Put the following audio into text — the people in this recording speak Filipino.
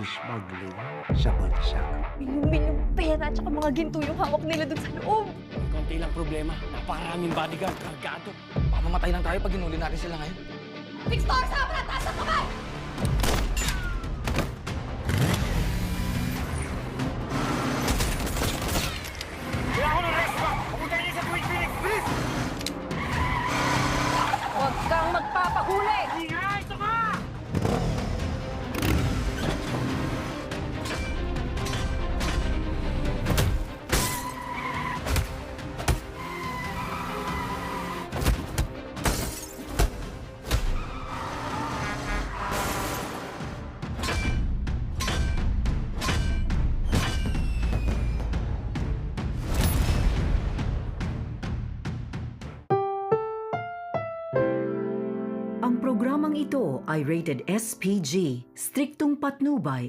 smuggling sa bansa. Milyong-milyong pera at saka mga ginto yung hawak nila dun sa loob. May konti lang problema. Napakaraming bodyguard, kargado. Mamamatay lang tayo pag inuli natin sila ngayon. Victor, sama na! Taas ang kamay! Huwag kang magpapahuli! Ang programang ito ay rated SPG, striktong patnubay